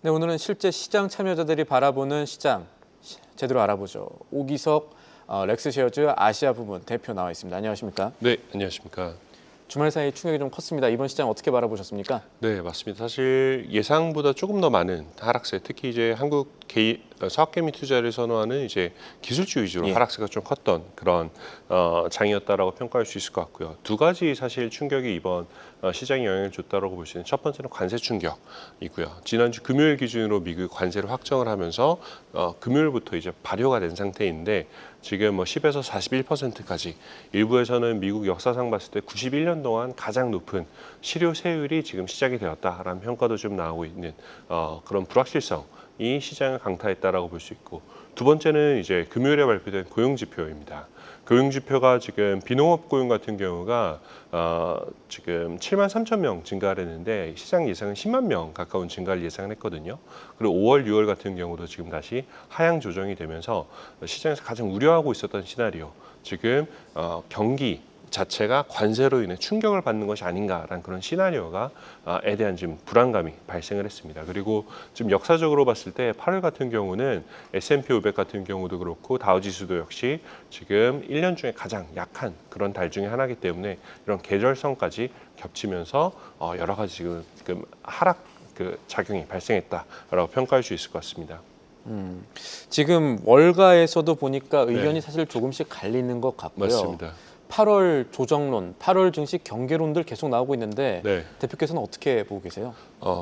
네, 오늘은 실제 시장 참여자들이 바라보는 시장 제대로 알아보죠. 오기석 렉스셰어즈 아시아 부문 대표 나와 있습니다. 안녕하십니까? 네, 안녕하십니까? 주말 사이 충격이 좀 컸습니다. 이번 시장 어떻게 바라보셨습니까? 네, 맞습니다. 사실 예상보다 조금 더 많은 하락세, 특히 이제 한국 사학개미 투자를 선호하는 이제 기술주 위주로 하락세가 좀 컸던 그런 장이었다라고 평가할 수 있을 것 같고요. 두 가지 사실 충격이 이번 시장에 영향을 줬다라고 볼 수 있는 첫 번째는 관세 충격이고요. 지난주 금요일 기준으로 미국 관세를 확정을 하면서 금요일부터 이제 발효가 된 상태인데 지금 10에서 41%까지 일부에서는 미국 역사상 봤을 때 91년 동안 가장 높은 실효세율이 지금 시작이 되었다라는 평가도 좀 나오고 있는 그런 불확실성이 시장을 강타했다라고 볼 수 있고, 두 번째는 이제 금요일에 발표된 고용지표입니다. 고용지표가 지금 비농업 고용 같은 경우가 지금 7만 3천 명 증가를 했는데 시장 예상은 10만 명 가까운 증가를 예상을 했거든요. 그리고 5월, 6월 같은 경우도 지금 다시 하향 조정이 되면서 시장에서 가장 우려하고 있었던 시나리오, 지금 경기 자체가 관세로 인해 충격을 받는 것이 아닌가라는 그런 시나리오가에 대한 지금 불안감이 발생을 했습니다. 그리고 지금 역사적으로 봤을 때 8월 같은 경우는 S&P 500 같은 경우도 그렇고 다우지수도 역시 지금 1년 중에 가장 약한 그런 달 중에 하나이기 때문에 이런 계절성까지 겹치면서 여러 가지 지금 하락 작용이 발생했다라고 평가할 수 있을 것 같습니다. 지금 월가에서도 보니까 의견이 사실 조금씩 갈리는 것 같고요. 맞습니다. 8월 조정론, 8월 증시 경계론들 계속 나오고 있는데 대표께서는 어떻게 보고 계세요?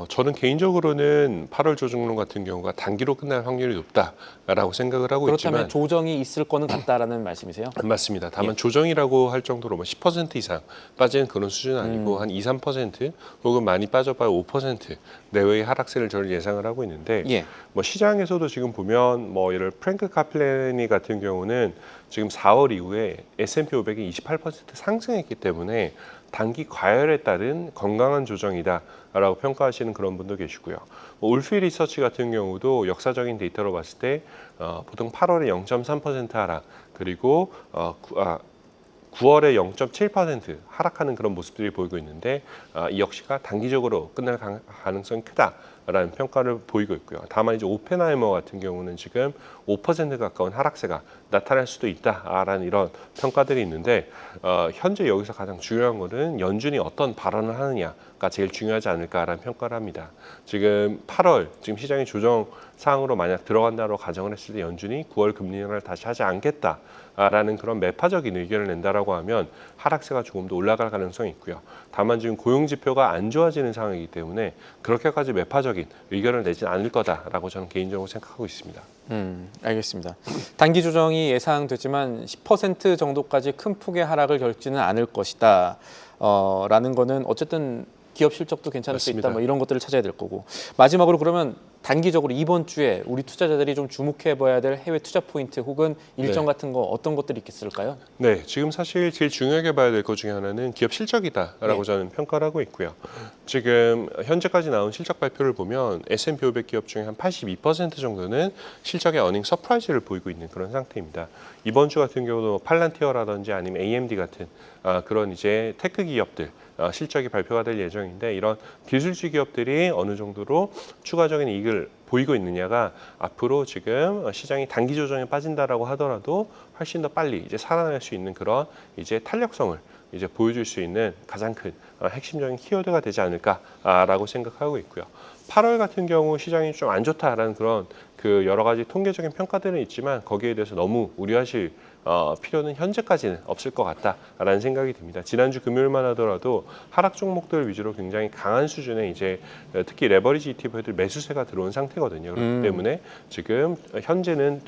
저는 개인적으로는 8월 조정론 같은 경우가 단기로 끝날 확률이 높다라고 생각을 하고 그렇다면 있지만 조정이 있을 거는 같다라는 말씀이세요? 맞습니다. 다만 조정이라고 할 정도로 10% 이상 빠지는 그런 수준은 아니고 한 2, 3% 혹은 많이 빠져봐야 5% 내외의 하락세를 저는 예상을 하고 있는데 시장에서도 지금 보면 예를 프랭크 카플레니 같은 경우는 지금 4월 이후에 S&P 500이 28% 상승했기 때문에 단기 과열에 따른 건강한 조정이다라고 평가하시는 그런 분도 계시고요. 울피 리서치 같은 경우도 역사적인 데이터로 봤을 때 보통 8월에 0.3% 하락, 그리고 9월에 0.7% 하락하는 그런 모습들이 보이고 있는데 이 역시가 단기적으로 끝날 가능성이 크다라는 평가를 보이고 있고요. 다만 이제 오펜하이머 같은 경우는 지금 5% 가까운 하락세가 나타날 수도 있다라는 이런 평가들이 있는데 현재 여기서 가장 중요한 것은 연준이 어떤 발언을 하느냐가 제일 중요하지 않을까라는 평가를 합니다. 지금 8월 지금 시장이 조정 사항으로 만약 들어간다고 가정을 했을 때 연준이 9월 금리 인하를 다시 하지 않겠다라는 그런 매파적인 의견을 낸다라고 하면 하락세가 조금 더 올라갈 가능성이 있고요. 다만 지금 고용 지표가 안 좋아지는 상황이기 때문에 그렇게까지 매파적인 의견을 내진 않을 거다라고 저는 개인적으로 생각하고 있습니다. 알겠습니다. 단기 조정이 예상되지만 10% 정도까지 큰 폭의 하락을 겪지는 않을 것이다. 라는 거는 어쨌든 기업 실적도 괜찮을 맞습니다. 수 있다. 이런 것들을 찾아야 될 거고. 마지막으로 그러면 단기적으로 이번 주에 우리 투자자들이 좀 주목해봐야 될 해외 투자 포인트 혹은 일정 같은 거 어떤 것들이 있을까요? 네, 지금 사실 제일 중요하게 봐야 될 것 중에 하나는 기업 실적이다라고 저는 평가를 하고 있고요. 지금 현재까지 나온 실적 발표를 보면 S&P 500 기업 중에 한 82% 정도는 실적의 어닝 서프라이즈를 보이고 있는 그런 상태입니다. 이번 주 같은 경우도 팔란티어라든지 아니면 AMD 같은 그런 이제 테크 기업들 실적이 발표가 될 예정인데, 이런 기술주 기업들이 어느 정도로 추가적인 이익을 보이고 있느냐가 앞으로 지금 시장이 단기 조정에 빠진다라고 하더라도 훨씬 더 빨리 이제 살아날 수 있는 그런 이제 탄력성을 이제 보여줄 수 있는 가장 큰 핵심적인 키워드가 되지 않을까라고 생각하고 있고요. 8월 같은 경우 시장이 좀 안 좋다라는 그런 여러 가지 통계적인 평가들은 있지만 거기에 대해서 너무 우려하실 필요는 현재까지는 없을 것 같다라는 생각이 듭니다. 지난주 금요일만 하더라도 하락 종목들 위주로 굉장히 강한 수준의 이제 특히 레버리지 ETF들 매수세가 들어온 상태거든요. 그렇기 때문에 지금 현재는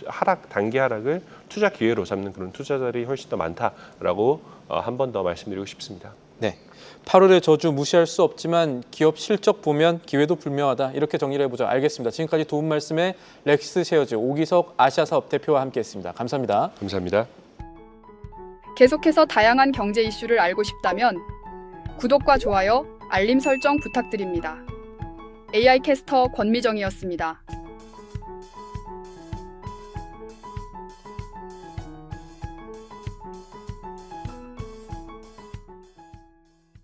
단기 하락을 투자 기회로 잡는 그런 투자자들이 훨씬 더 많다라고 한 번 더 말씀드리고 싶습니다. 네. 8월의 저주 무시할 수 없지만 기업 실적 보면 기회도 불명하다. 이렇게 정리를 해보죠. 알겠습니다. 지금까지 도움 말씀에 렉스셰어즈 오기석 아시아사업 대표와 함께했습니다. 감사합니다. 감사합니다. 계속해서 다양한 경제 이슈를 알고 싶다면 구독과 좋아요, 알림 설정 부탁드립니다. AI 캐스터 권미정이었습니다.